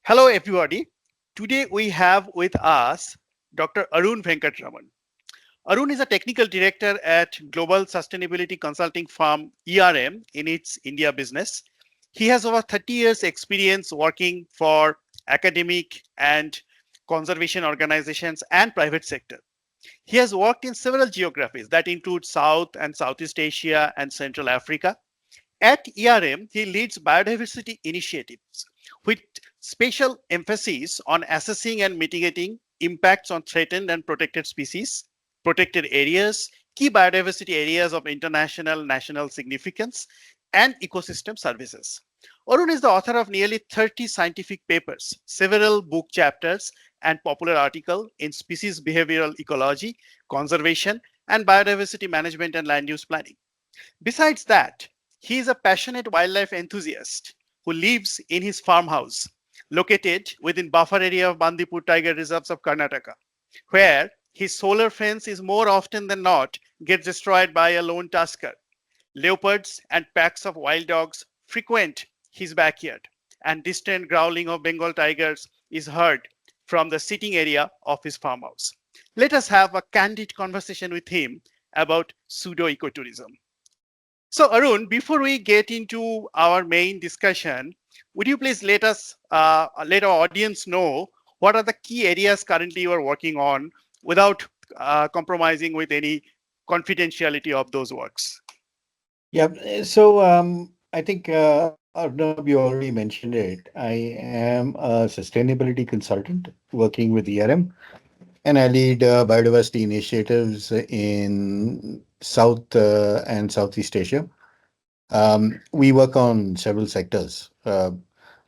Hello, everybody. Today we have with us Dr. Arun Venkataraman. Arun is a technical director at global sustainability consulting firm ERM in its India business. He has over 30 years experience working for academic and conservation organizations and private sector. He has worked in several geographies that include South and Southeast Asia and Central Africa. At ERM, he leads biodiversity initiatives with special emphasis on assessing and mitigating impacts on threatened and protected species, protected areas, key biodiversity areas of international national significance, and ecosystem services. Arun is the author of nearly 30 scientific papers, several book chapters, and popular articles in species behavioral ecology, conservation, and biodiversity management and land use planning. Besides that, he is a passionate wildlife enthusiast who lives in his farmhouse located within buffer area of Bandipur Tiger Reserves of Karnataka, where his solar fence is more often than not gets destroyed by a lone tusker. Leopards and packs of wild dogs frequent his backyard, and distant growling of Bengal tigers is heard from the sitting area of his farmhouse. Let us have a candid conversation with him about pseudo ecotourism. So, Arun, before we get into our main discussion, would you please let our audience know what are the key areas currently you are working on without compromising with any confidentiality of those works? Yeah, I think Arnab, you already mentioned it. I am a sustainability consultant working with ERM, and I lead biodiversity initiatives in South and Southeast Asia. We work on several sectors.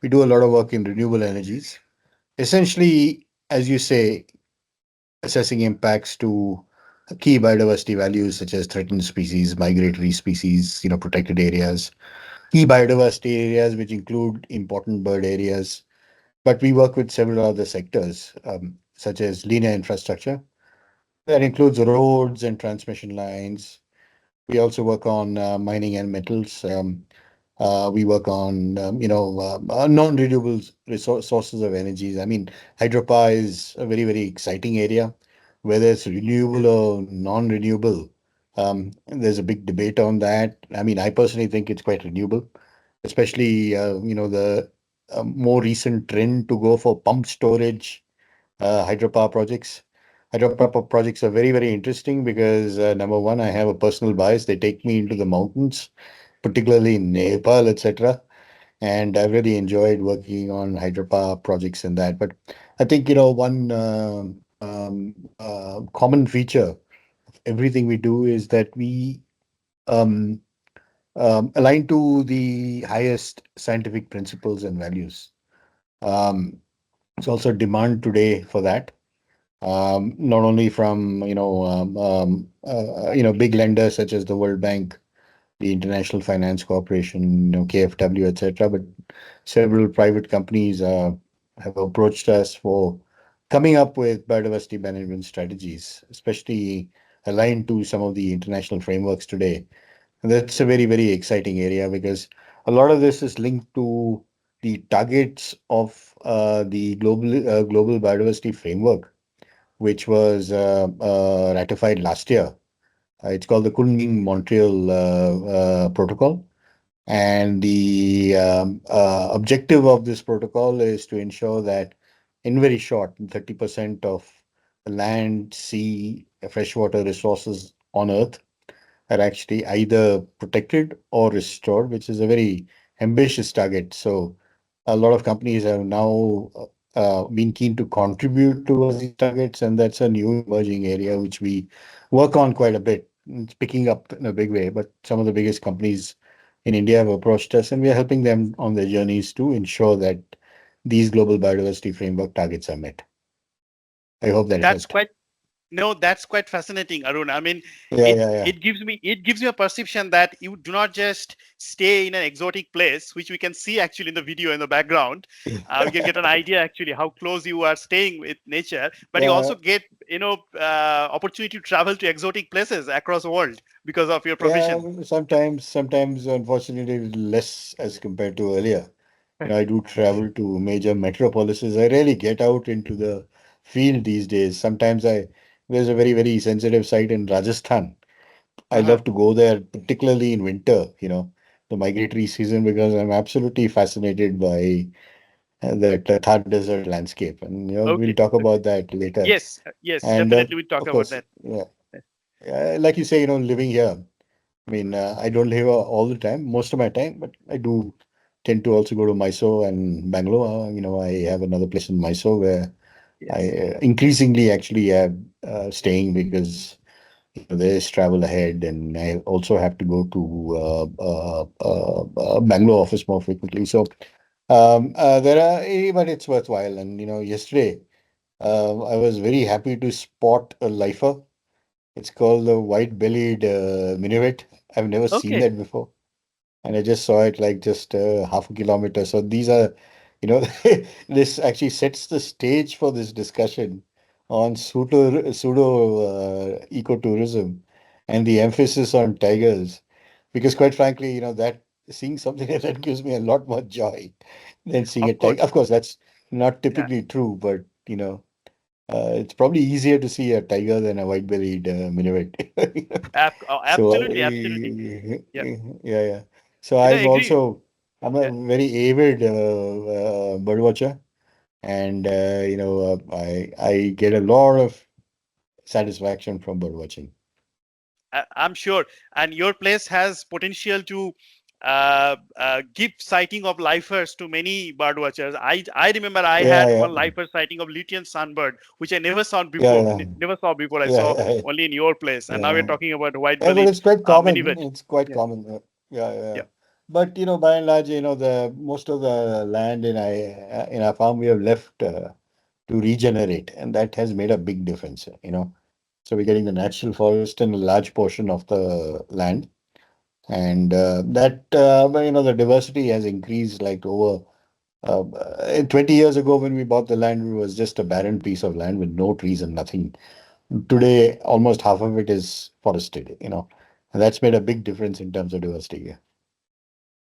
We do a lot of work in renewable energies. Essentially, as you say, assessing impacts to key biodiversity values such as threatened species, migratory species, protected areas, key biodiversity areas, which include important bird areas. But we work with several other sectors, such as linear infrastructure. That includes roads and transmission lines. We also work on mining and metals. We work on, non-renewable sources of energies. I mean, hydropower is a very, very exciting area, whether it's renewable or non-renewable. There's a big debate on that. I mean, I personally think it's quite renewable, especially, the more recent trend to go for pump storage hydropower projects. Hydropower projects are very, very interesting because number one, I have a personal bias. They take me into the mountains, particularly in Nepal, etc. And I've really enjoyed working on hydropower projects and that. But I think, one common feature of everything we do is that we um, align to the highest scientific principles and values. Um, it's also demand today for that. Not only from big lenders such as the World Bank, the International Finance Corporation, KfW, etc., but several private companies have approached us for coming up with biodiversity management strategies, especially aligned to some of the international frameworks today. And that's a very, very exciting area because a lot of this is linked to the targets of the global biodiversity framework, which was ratified last year. It's called the Kunming-Montreal Protocol. And the objective of this protocol is to ensure that, in very short, 30% of the land, sea, freshwater resources on Earth are actually either protected or restored, which is a very ambitious target. So, a lot of companies have now been keen to contribute towards these targets, and that's a new emerging area which we work on quite a bit. It's picking up in a big way, but some of the biggest companies in India have approached us, and we are helping them on their journeys to ensure that these global biodiversity framework targets are met. I hope that That's helped. quite No, that's quite fascinating, Arun. I mean, Yeah, yeah, yeah. it gives me a perception that you do not just stay in an exotic place, which we can see actually in the video in the background. We can get an idea actually how close you are staying with nature, but you Yeah, also get opportunity to travel to exotic places across the world because of your yeah. profession. Sometimes, unfortunately, less as compared to earlier. I do travel to major metropolises. I rarely get out into the field these days. There's a very, very sensitive site in Rajasthan. I Uh-huh. love to go there, particularly in winter, the migratory season, because I'm absolutely fascinated by that Thar Desert landscape. And, we'll Okay. talk Okay. about that later. Yes, And definitely we talk of about course, that. yeah, like you say, living here. I mean, I don't live all the time, most of my time, but I do tend to also go to Mysore and Bangalore. I have another place in Mysore where I Yes. increasingly actually am staying because there's travel ahead, and I also have to go to Bangalore office more frequently. So but it's worthwhile. And yesterday I was very happy to spot a lifer. It's called the white-bellied minuet. I've never seen Okay. that before, and I just saw it like just half a kilometer. So these are, you know, this actually sets the stage for this discussion on pseudo ecotourism and the emphasis on tigers. Because quite frankly, that seeing something like that gives me a lot more joy than seeing a Of tiger. course. Of course, that's not Yeah. typically true, but it's probably easier to see a tiger than a white-bellied minuet. So, Absolutely. Absolutely. Yeah. yeah, yeah. So I agree. I'm a Yeah. very avid bird watcher, and I get a lot of satisfaction from bird watching. I'm sure. And your place has potential to give sighting of lifers to many bird watchers. I remember I Yeah, had yeah, one lifer sighting of Lutein sunbird, which I never saw yeah, before. yeah, Never saw before. I yeah, saw yeah, only in your place. And now we're yeah. talking about Yeah, but white-bellied it's quite common. minivet. It's quite Yeah. common. Yeah, yeah. Yeah. But by and large, the most of the land in our farm we have left to regenerate, and that has made a big difference. So we're getting the natural forest in a large portion of the land, and the diversity has increased like over 20 years ago when we bought the land, it was just a barren piece of land with no trees and nothing. Today, almost half of it is forested. And that's made a big difference in terms of diversity. Yeah.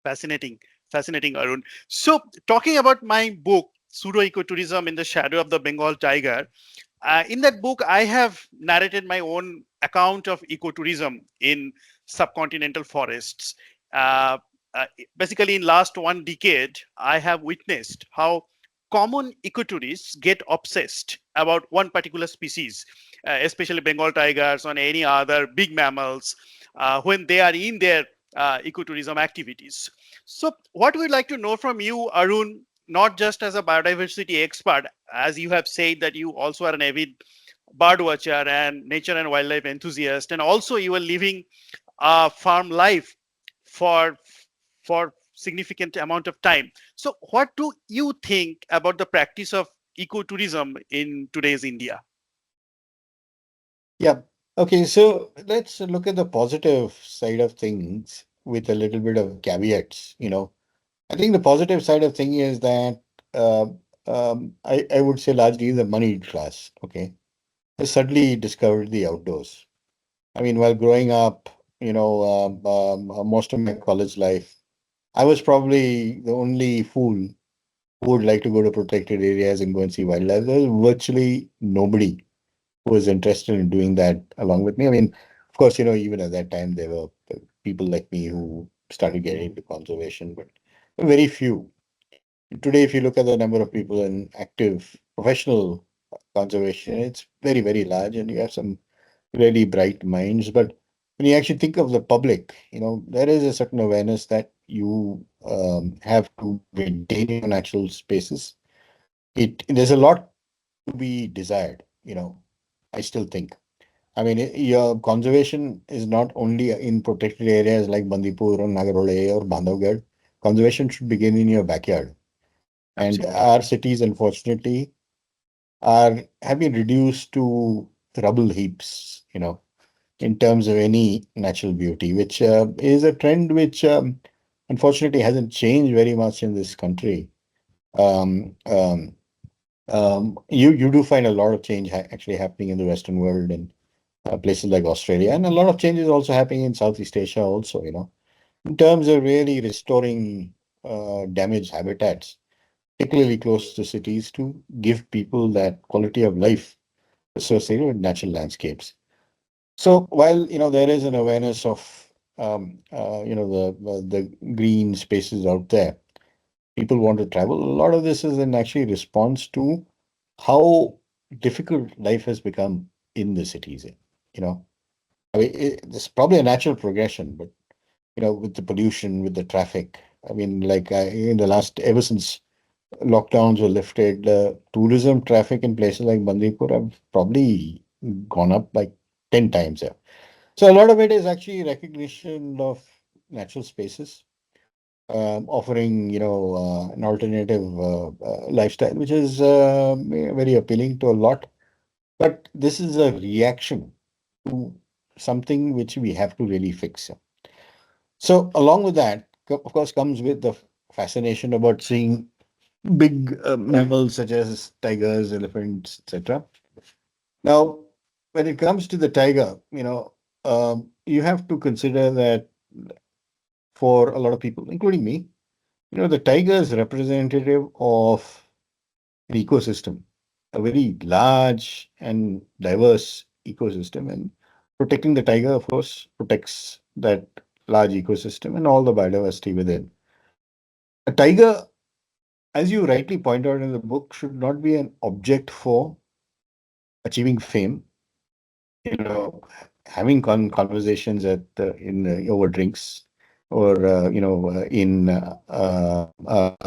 Fascinating. Fascinating, Arun. So, talking about my book, Pseudo Ecotourism in the Shadow of the Bengal Tiger, in that book, I have narrated my own account of ecotourism in subcontinental forests. Uh, Basically, in last one decade, I have witnessed how common ecotourists get obsessed about one particular species, especially Bengal tigers or any other big mammals, when they are in their ecotourism activities. So, what we'd like to know from you, Arun, not just as a biodiversity expert, as you have said that you also are an avid bird watcher and nature and wildlife enthusiast, and also you are living a farm life for significant amount of time. So, what do you think about the practice of ecotourism in today's India? Yeah. Okay, so let's look at the positive side of things with a little bit of caveats. I think the positive side of thing is that uh, I would say largely the moneyed class, okay, has suddenly discovered the outdoors. I mean, while growing up, most of my college life, I was probably the only fool who would like to go to protected areas and go and see wildlife. There was virtually nobody who was interested in doing that along with me. I mean, of course, even at that time, there were people like me who started getting into conservation, but very few. Today, if you look at the number of people in active professional conservation, it's very, very large, and you have some really bright minds. But when you actually think of the public, there is a certain awareness that you have to maintain your natural spaces. There's a lot to be desired, I still think. I mean, your conservation is not only in protected areas like Bandipur or Nagarhole or Bandhavgarh. Conservation should begin in your backyard. And Absolutely. our cities, unfortunately, have been reduced to rubble heaps, in terms of any natural beauty, which is a trend which unfortunately hasn't changed very much in this country. Um, um, you do find a lot of change actually happening in the Western world and places like Australia, and a lot of changes also happening in Southeast Asia also, in terms of really restoring damage habitats, particularly close to cities, to give people that quality of life associated with natural landscapes. So while there is an awareness of the green spaces out there, people want to travel. A lot of this is in actually response to how difficult life has become in the cities. You know, I mean, it's probably a natural progression, but with the pollution, with the traffic. I mean, like in the last, ever since lockdowns were lifted, tourism traffic in places like Bandipur have probably gone up like 10 times. Yeah. So a lot of it is actually recognition of natural spaces, offering, an alternative lifestyle, which is very appealing to a lot. But this is a reaction to something which we have to really fix. So along with that, of course, comes with the fascination about seeing big mammals such as tigers, elephants, etc. Now, when it comes to the tiger, you have to consider that for a lot of people, including me, the tiger is representative of an ecosystem, a very large and diverse ecosystem. And protecting the tiger, of course, protects that large ecosystem and all the biodiversity within. A tiger, as you rightly point out in the book, should not be an object for achieving fame, having conversations in over drinks or in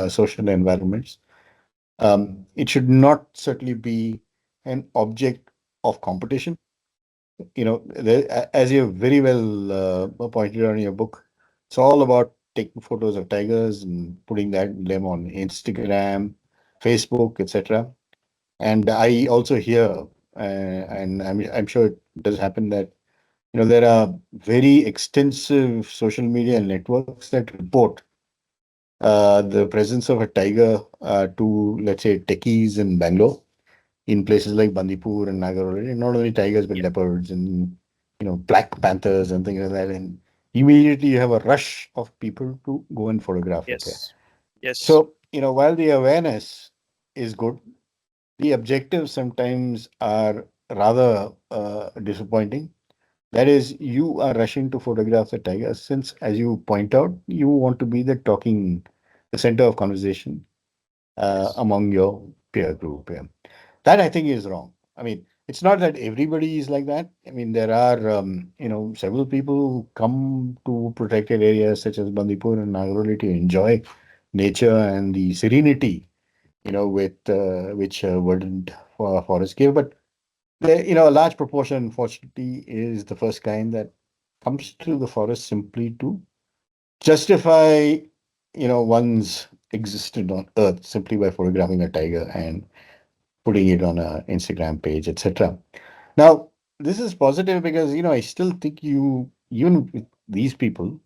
social environments. It should not certainly be an object of competition. As you very well pointed out in your book, it's all about taking photos of tigers and putting them on Instagram, Facebook, etc. And I also hear, and I'm sure it does happen, that there are very extensive social media networks that report the presence of a tiger to, let's say, techies in Bangalore, in places like Bandipur and Nagaroli. Not only tigers, but Yeah. leopards and black panthers and things like that. And immediately you have a rush of people to go and photograph it. Yeah. Yes. Yes. So while the awareness is good, the objectives sometimes are rather disappointing. That is, you are rushing to photograph the tiger since, as you point out, you want to be the center of conversation Yes. among your peer group. Yeah. That I think is wrong. I mean, it's not that everybody is like that. I mean, there are, several people who come to protected areas such as Bandipur and Nagaroli to enjoy nature and the serenity, with which verdant forests give. But a large proportion, unfortunately, is the first kind that comes to the forest simply to justify, one's existence on Earth simply by photographing a tiger and putting it on a Instagram page, etc. Now, this is positive because I still think even with these people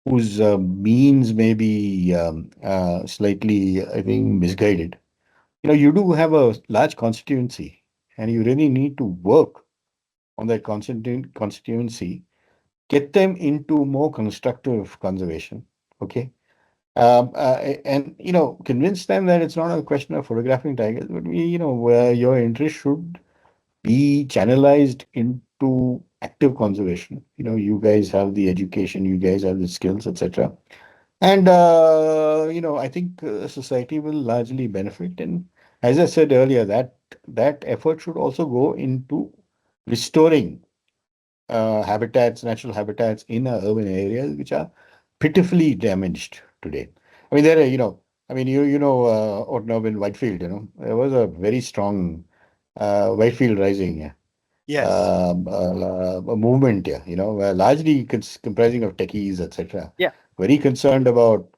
whose means may be slightly, I think, misguided, you do have a large constituency, and you really need to work on that constituency, get them into more constructive conservation. Okay. And convince them that it's not a question of photographing tigers, but where your interest should be channelized into active conservation. You guys have the education, you guys have the skills, etc. And I think society will largely benefit. And as I said earlier, that effort should also go into restoring natural habitats in urban areas which are pitifully damaged today. I mean, there are, I mean, Ortnov in Whitefield, there was a very strong Whitefield Rising Yes. a movement here, largely comprising of techies, etc. Yeah. Very concerned about,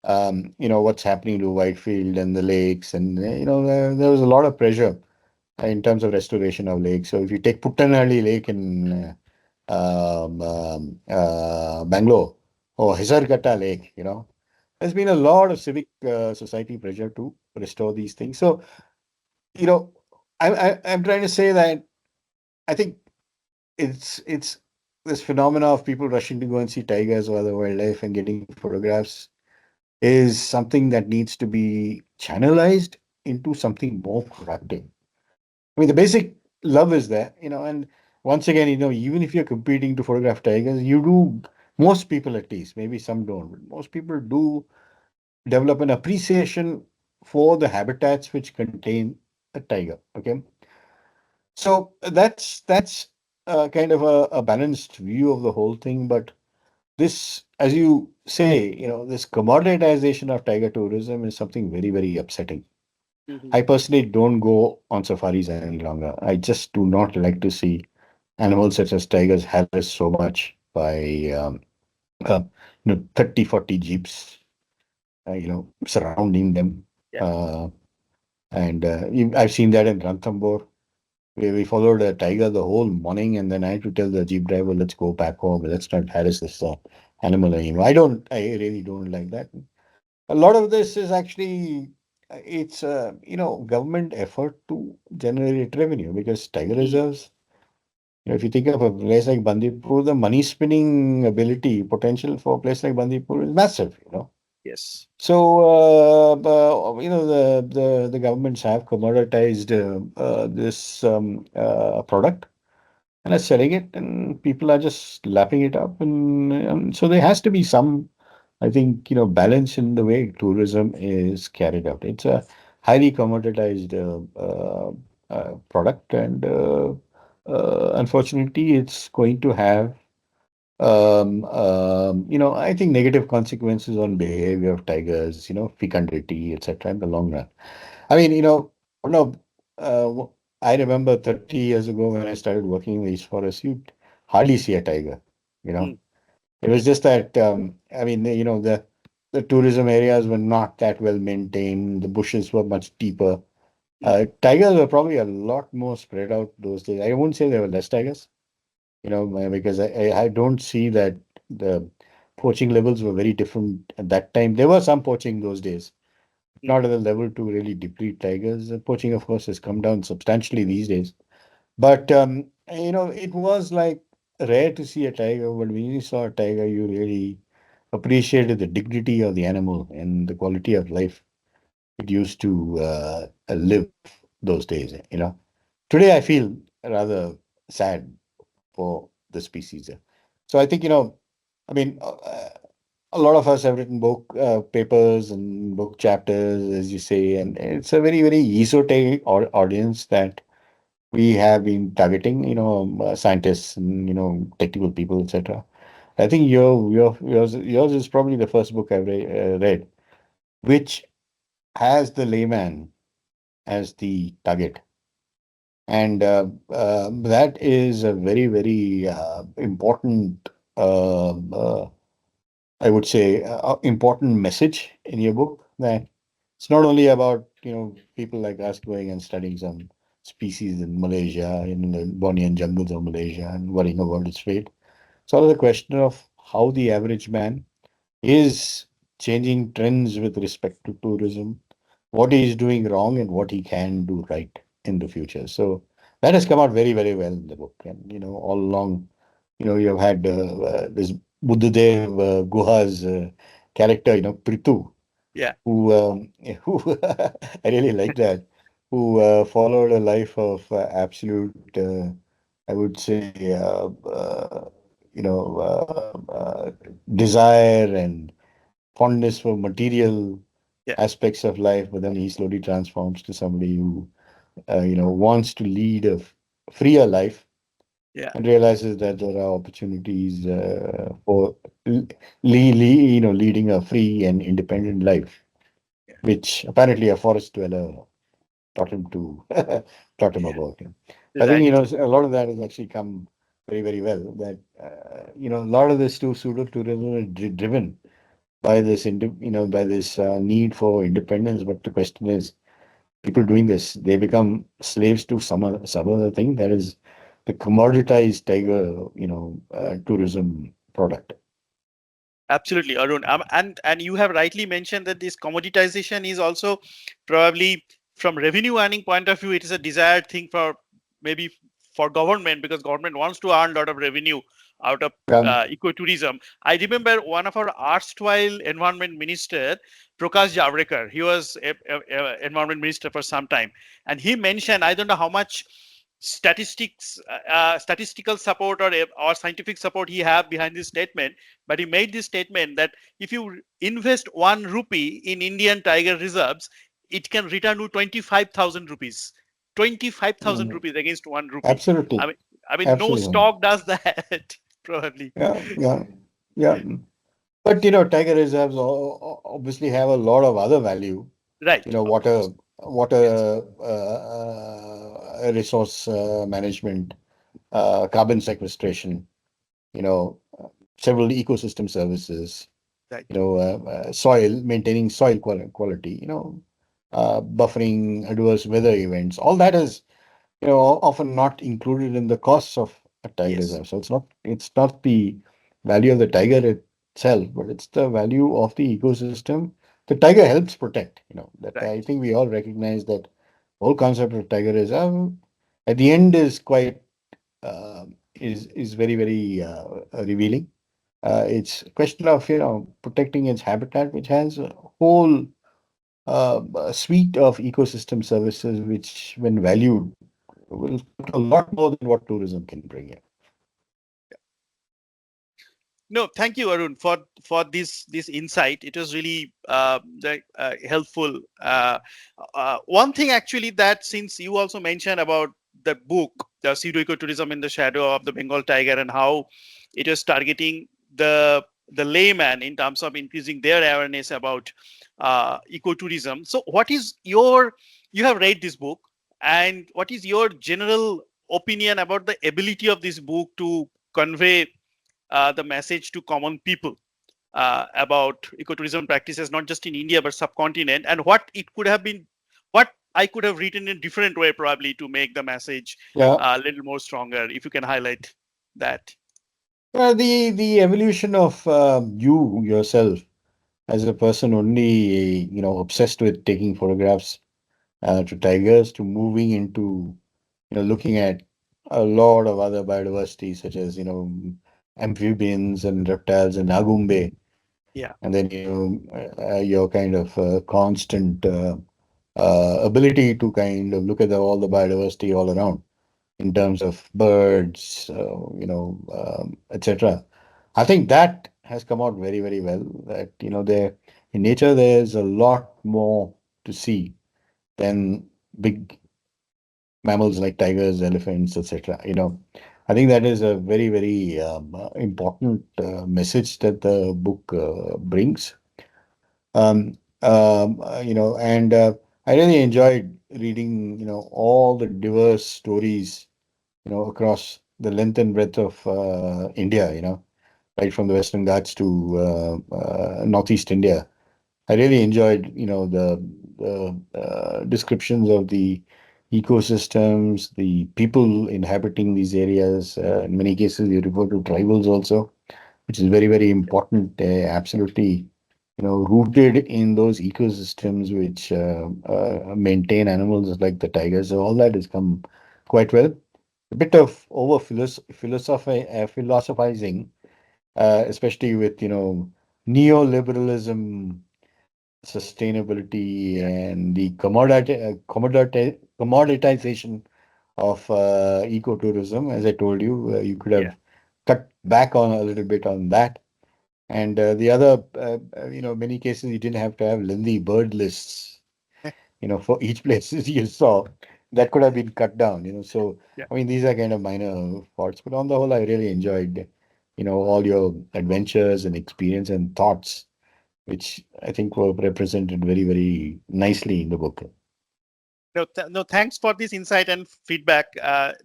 what's happening to Whitefield and the lakes. And, there was a lot of pressure in terms of restoration of lakes. So if you take Puttanhalli Lake in Bangalore or Hisarghatta Lake, there's been a lot of civic society pressure to restore these things. So, you know, I'm trying to say that I think it's this phenomena of people rushing to go and see tigers or other wildlife and getting photographs. is something that needs to be channelized into something more productive. I mean, the basic love is there, and once again, even if you're competing to photograph tigers, you do, most people at least, maybe some don't, but most people do develop an appreciation for the habitats which contain a tiger. Okay. So that's kind of a balanced view of the whole thing. But this, as you say, this commoditization of tiger tourism is something very, very upsetting. Mhm. I personally don't go on safaris any longer. I just do not like to see animals such as tigers harassed so much by uh, 30, 40 jeeps, surrounding them. Yeah. Uh, and I've seen that in Ranthambore. We followed a tiger the whole morning, and then I had to tell the jeep driver, "Let's go back home. Let's not harass this animal anymore." I really don't like that. A lot of this is actually it's government effort to generate revenue because tiger Mm. reserves. If you think of a place like Bandipur, the money spinning ability potential for a place like Bandipur is massive. Yes. So, the governments have commoditized this product and are selling it, and people are just lapping it up. And so there has to be some, I think, balance in the way tourism is carried out. It's a highly commoditized product, and unfortunately, it's going to have I think negative consequences on behavior of tigers, fecundity, etc. in the long run. I mean, no, I remember 30 years ago when I started working in the East Forest, you'd hardly see a tiger, you know. Mm. It was just that, I mean, the tourism areas were not that well maintained. The bushes were much deeper. Mm. Tigers were probably a lot more spread out those days. I won't say there were less tigers, because I don't see that the poaching levels were very different at that time. There was some poaching those days, not Mm. at the level to really deplete tigers. Poaching, of course, has come down substantially these days. But it was like rare to see a tiger, but when you saw a tiger, you really appreciated the dignity of the animal and the quality of life it used to live those days. Today, I feel rather sad for the species. So I think, I mean, a lot of us have written book papers and book chapters, as you say, and it's a very, very esoteric audience that we have been targeting, scientists and, technical people, etc. I think yours is probably the first book I've read, which has the layman as the target. And that is a very, very important, I would say, important message in your book that it's not only about, people like us going and studying some species in Malaysia, in the Bornean jungles of Malaysia and worrying about its fate. It's all a question of how the average man is changing trends with respect to tourism, what he is doing wrong and what he can do right in the future. So that has come out very, very well in the book. And, all along, you've had this Buddhadev Guha's character, Prithu, Yeah. who, who I really like that, who followed a life of absolute, I would say, desire and fondness for material Yeah. aspects of life, but then he slowly transforms to somebody who, wants to lead a freer life Yeah. and realizes that there are opportunities for leading a free and independent life, Yeah. which apparently a forest dweller taught him to taught him Yeah. about. I think Right. a lot of that has actually come very, very well. That a lot of this too pseudo tourism is driven by this by this need for independence. But the question is, people doing this, they become slaves to some other thing that is the commoditized tiger, tourism product. Absolutely, Arun. And you have rightly mentioned that this commoditization is also probably from revenue earning point of view, it is a desired thing for maybe for government because government wants to earn a lot of revenue out of Um, ecotourism. I remember one of our erstwhile environment minister, Prakash Javadekar. He was environment minister for some time, and he mentioned, I don't know how much statistical support or scientific support he have behind this statement, but he made this statement that if you invest 1 rupee in Indian tiger reserves, it can return you 25,000 rupees. 25,000 mm, rupees against 1 rupee. I absolutely, mean, I mean, no absolutely. stock does that. Probably. Yeah, yeah, yeah. But tiger reserves obviously have a lot of other value. Right, of Water, course. Yes. resource management, carbon sequestration. You know, several ecosystem services. Right, Soil, maintaining soil quality. Buffering adverse weather events. All that is often not included in the costs of a tiger yes. reserve. So it's not the value of the tiger itself, but it's the value of the ecosystem the tiger helps protect. That Right, I think we all recognize that whole concept of tiger reserve at the end is quite is very very revealing. It's a question of protecting its habitat, which has a whole a suite of ecosystem services, which when valued will come to a lot more than what tourism can bring in. no, thank you, Arun, for this insight. It was really helpful. One thing actually, that since you also mentioned about the book, the Pseudo Ecotourism in the Shadow of the Bengal Tiger, and how it is targeting the layman in terms of increasing their awareness about ecotourism. So, what is your, you have read this book, and what is your general opinion about the ability of this book to convey the message to common people about ecotourism practices, not just in India but subcontinent, and what it could have been, what I could have written in a different way probably to make the message Yeah, a little more stronger. If you can highlight that. the evolution of you yourself as a person only obsessed with taking photographs to tigers to moving into looking at a lot of other biodiversity such as amphibians and reptiles and agumbe, Yeah, and then your kind of constant ability to kind of look at all the biodiversity all around in terms of birds, etc. I think that has come out very, very well. That there in nature there's a lot more to see than big mammals like tigers, elephants, etc. I think that is a very, very important message that the book brings. And I really enjoyed reading, all the diverse stories, across the length and breadth of India, right from the Western Ghats to Northeast India. I really enjoyed, the descriptions of the ecosystems, the people inhabiting these areas. In many cases, you refer to tribals also, which is very, very important. Absolutely, rooted in those ecosystems which maintain animals like the tigers. So all that has come quite well. A bit of philosophizing, especially with neoliberalism, sustainability, and the commoditization of ecotourism. As I told you, you could yeah. have cut back on a little bit on that. And the other, many cases you didn't have to have lengthy bird lists, for each places you saw. That could have been cut down, So, Yeah. I mean, these are kind of minor faults, but on the whole, I really enjoyed, all your adventures and experience and thoughts, which I think were represented very, very nicely in the book. No, no, thanks for this insight and feedback.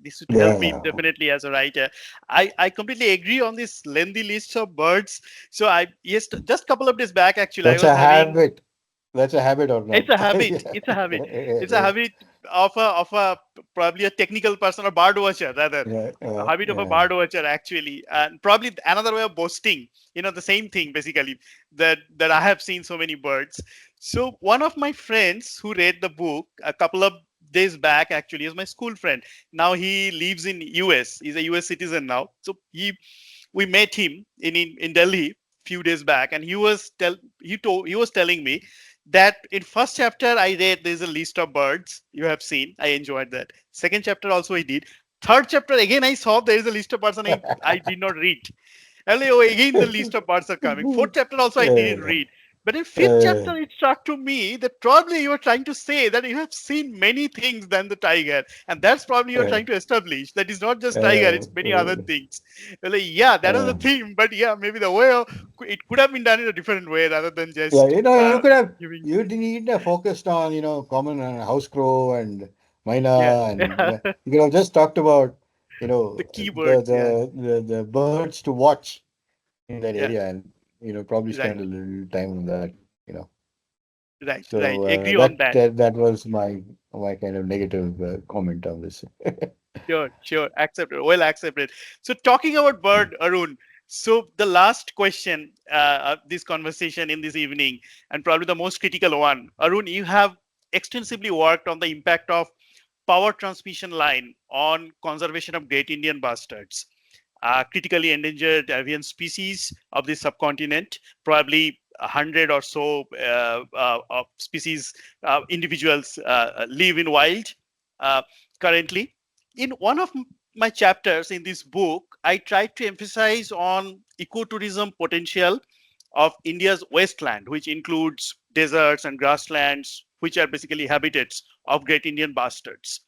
This would help me Yeah, definitely as a writer. I completely agree on this lengthy list of birds. So I, yes, just a couple of days back actually I that's was a having, habit. That's a habit or it's not? a habit. It's a habit. It's a habit of a probably a technical person or bird watcher rather. Yeah, A habit of a yeah. bird watcher actually, and probably another way of boasting. The same thing basically, that I have seen so many birds. So one of my friends who read the book a couple of days back actually is my school friend. Now he lives in US. He's a US citizen now. So he we met him in Delhi few days back, and he was telling me that in first chapter I read there's a list of birds you have seen. I enjoyed that. Second chapter also I did. Third chapter again I saw there is a list of birds and I did not read. And like, oh, again the list of birds are coming. Fourth chapter also I didn't Uh, read. But in fifth uh, chapter, it struck to me that probably you are trying to say that you have seen many things than the tiger, and that's probably you're uh, trying to establish that it's not just tiger; uh, it's many other uh, things. Well, like, yeah, that was the uh, theme, but yeah, maybe the way it could have been done in a different way rather than yeah, just you could have giving. you didn't have focused on common house crow and Yeah, myna, and you could have just talked about the the keywords. Yeah, the the birds to watch in that yeah, area, and probably spend right, a little time on that. right, right. So Agree on that, that. that was my kind of negative comment on this. Sure, sure. Accepted. Well accepted. So, talking about bird, Arun. So, the last question of this conversation in this evening, and probably the most critical one, Arun, you have extensively worked on the impact of power transmission line on conservation of Great Indian Bustards, critically endangered avian species of this subcontinent, probably 100 or so of species, individuals live in wild uh, currently. In one of my chapters in this book, I tried to emphasize on ecotourism potential of India's wasteland, which includes deserts and grasslands, which are basically habitats of Great Indian Bustards.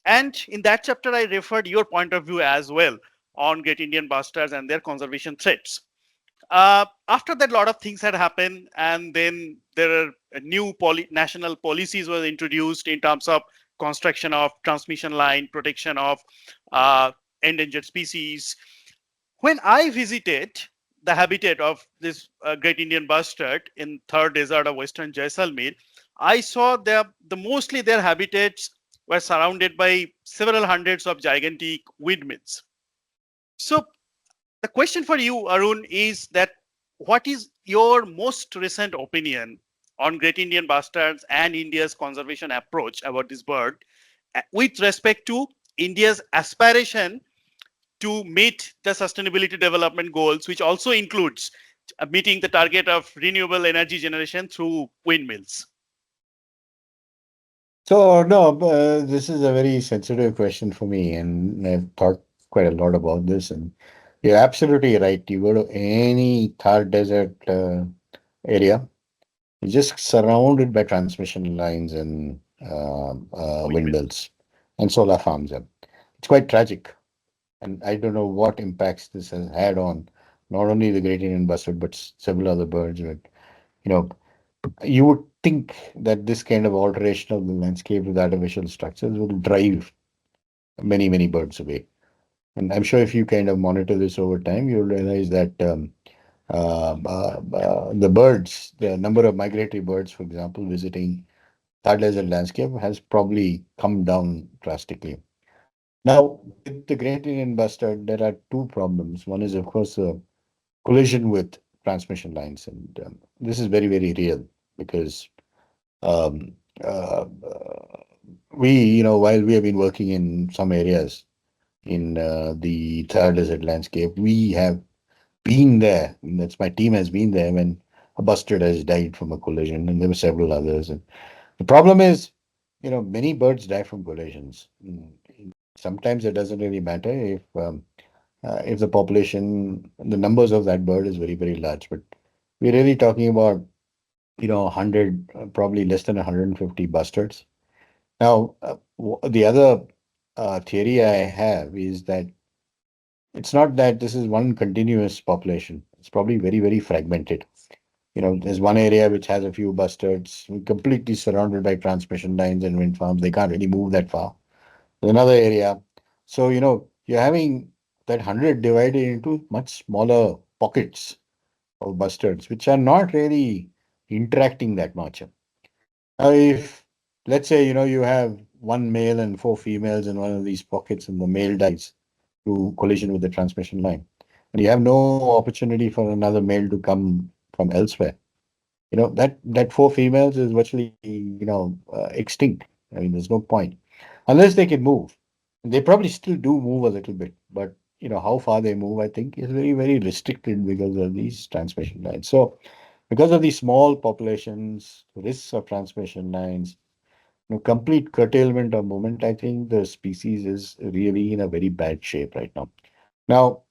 And in that chapter, I referred your point of view as well on Great Indian Bustards and their conservation threats. After that, a lot of things had happened, and then there are new national policies were introduced in terms of construction of transmission line, protection of uh, endangered species. When I visited the habitat of this Great Indian Bustard in third desert of Western Jaisalmer, I saw the mostly their habitats were surrounded by several hundreds of gigantic windmills. So the question for you, Arun, is that what is your most recent opinion on Great Indian Bustards and India's conservation approach about this bird with respect to India's aspiration to meet the sustainability development goals, which also includes meeting the target of renewable energy generation through windmills? So no, this is a very sensitive question for me, and I've thought quite a lot about this. And you're absolutely right. You go to any Thar Desert area, you're just surrounded by transmission lines and Windmills. windmills and solar farms. Yeah. It's quite tragic, and I don't know what impacts this has had on not only the Great Indian Bustard but several other birds. But you know, you would think that this kind of alteration of the landscape with artificial structures will drive many birds away. And I'm sure if you kind of monitor this over time, you'll realize that the birds, the number of migratory birds, for example, visiting third desert landscape has probably come down drastically. Now, with the Great Indian Bustard, there are two problems. One is, of course, collision with transmission lines, and this is very real because um, uh, uh, while we have been working in some areas in the third desert landscape, we have been there. And that's my team has been there when a bustard has died from a collision, and there were several others. And the problem is, many birds die from collisions. Sometimes it doesn't really matter if the population, the numbers of that bird is very large, but we're really talking about 100, probably less than 150 bustards. Now, the other theory I have is that it's not that this is one continuous population. It's probably very fragmented. There's one area which has a few bustards, completely surrounded by transmission lines and wind farms. They can't really move that far. There's another area. So, you're having that 100 divided into much smaller pockets of bustards, which are not really interacting that much. Now, if let's say, you have one male and four females in one of these pockets, and the male dies through collision with the transmission line, and you have no opportunity for another male to come from elsewhere, that four females is virtually, extinct. I mean, there's no point unless they can move. And they probably still do move a little bit, but how far they move, I think, is very, very restricted because of these transmission lines. So, because of these small populations, risks of transmission lines, complete curtailment of movement, I think the species is really in a very bad shape right now. Now,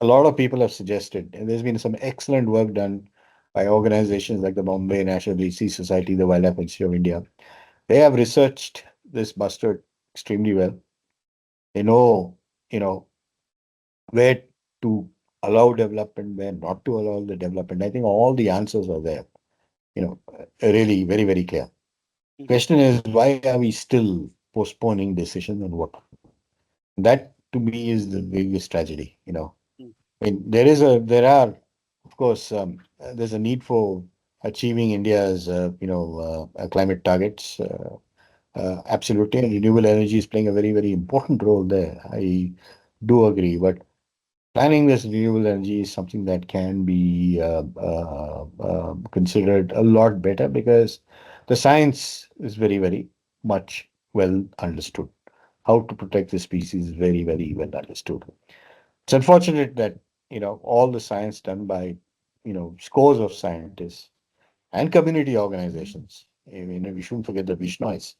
a lot of people have suggested, and there's been some excellent work done by organizations like the Bombay National Sea Society, the Wildlife Institute of India. They have researched this bustard extremely well. They know, you know, where to allow development, where not to allow the development. I think all the answers are there, really very, very clear. Mhm. Question is, why are we still postponing decision on what? That to me is the biggest tragedy. Mm. I mean, there are, of course, there's a need for achieving India's, climate targets. Absolutely, and renewable energy is playing a very, very important role there. I do agree, but planning this renewable energy is something that can be considered a lot better because the science is very, very much well understood. How to protect the species is very, very well understood. It's unfortunate that, all the science done by, scores of scientists and community organizations. I mean, we shouldn't forget the Vishnois.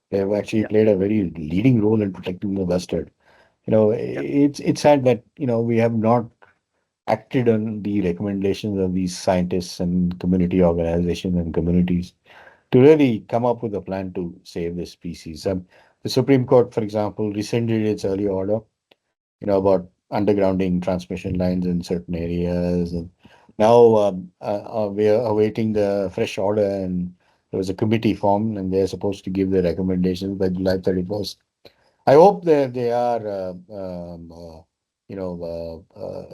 They have actually Yeah, played a very leading role in protecting the bustard. yeah. It's sad that, we have not acted on the recommendations of these scientists and community organizations and communities to really come up with a plan to save this species. The Supreme Court, for example, rescinded its earlier order, about undergrounding transmission lines in certain areas. And now we are awaiting the fresh order, and there was a committee formed, and they're supposed to give their recommendations by July 31st. I hope that they are,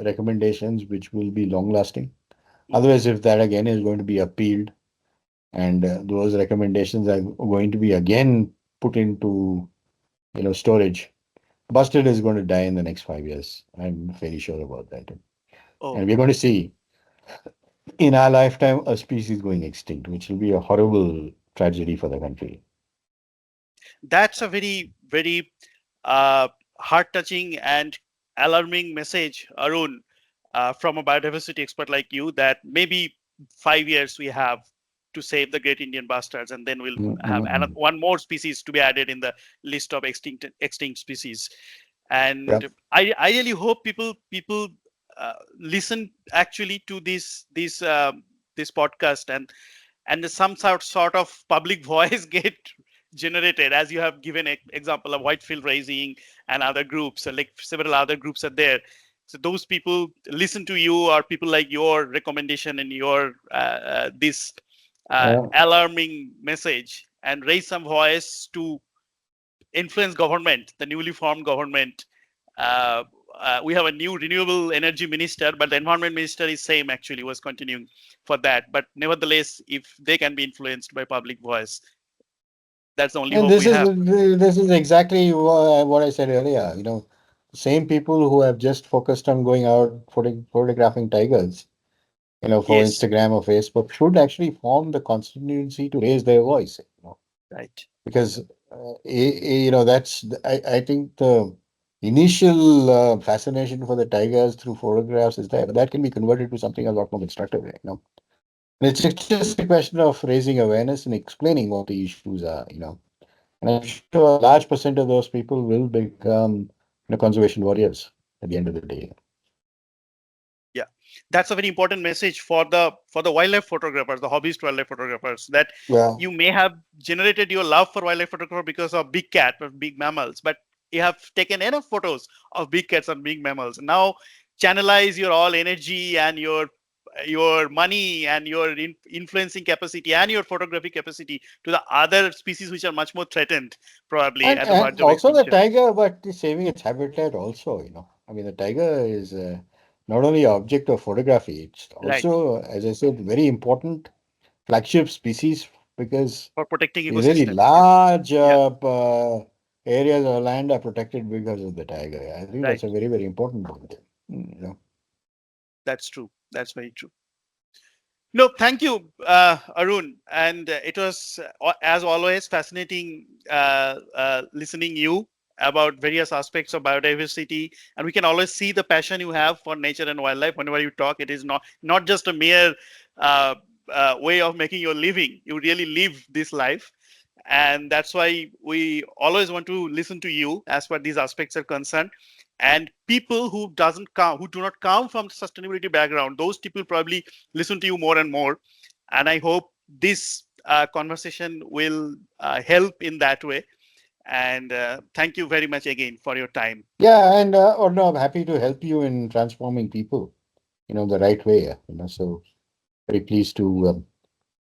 recommendations which will be long lasting. Mhm. Otherwise, if that again is going to be appealed and those recommendations are going to be again put into, storage, Busted is going to die in the next 5 years. I'm fairly sure about that. Oh, And we're going to see in our lifetime a species going extinct, which will be a horrible tragedy for the country. that's a very, very uh, heart-touching and alarming message, Arun, from a biodiversity expert like you. That maybe 5 years we have to save the Great Indian Bustards, and then we'll have another, Mm-mm. one more species to be added in the list of extinct species. Yeah. And I really hope people listen actually to this podcast, and some sort of public voice get generated, as you have given an example of Whitefield Rising and other groups, like several other groups are there. So those people listen to you, or people like your recommendation and your this Yeah. alarming message, and raise some voice to influence government, the newly formed government. uh, we have a new renewable energy minister, but the environment minister is same, actually was continuing for that. But nevertheless, if they can be influenced by public voice, that's the only And hope this we is have. this is exactly what I said earlier. Same people who have just focused on going out photographing tigers, for Yes, Instagram or Facebook, should actually form the constituency to raise their voice. right. Because that's I think the initial fascination for the tigers through photographs is there, but that can be converted to something a lot more constructive. And it's just a question of raising awareness and explaining what the issues are. And I'm sure a large percent of those people will become, conservation warriors at the end of the day. Yeah, that's a very important message for the wildlife photographers, the hobbyist wildlife photographers, that Yeah. you may have generated your love for wildlife photography because of big cat or big mammals, but you have taken enough photos of big cats and big mammals. Now channelize your all energy and your money and your influencing capacity and your photographic capacity to the other species which are much more threatened, probably And at the verge and of also the extinction. tiger, but it's saving its habitat also. I mean, the tiger is not only an object of photography, it's Right, also, as I said, very important flagship species because for protecting these really ecosystem. Yeah, large yeah, areas of land are protected because of the tiger. I think that's right. a very, very important point. That's true. That's very true. No, thank you, Arun. And it was, as always, fascinating listening you. about various aspects of biodiversity, and we can always see the passion you have for nature and wildlife. Whenever you talk, it is not just a mere uh, way of making your living. You really live this life, and that's why we always want to listen to you as far these aspects are concerned. And people who doesn't come, who do not come from sustainability background, those people probably listen to you more and more. And I hope this conversation will help in that way. And thank you very much again for your time. Yeah, and or no, I'm happy to help you in transforming people, the right way. So very pleased to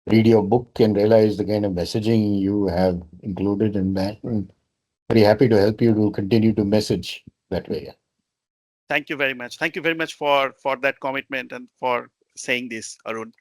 read your book and realize the kind of messaging you have included in that. And very happy to help you to continue to message that way. Thank you very much. Thank you very much for that commitment and for saying this, Arun.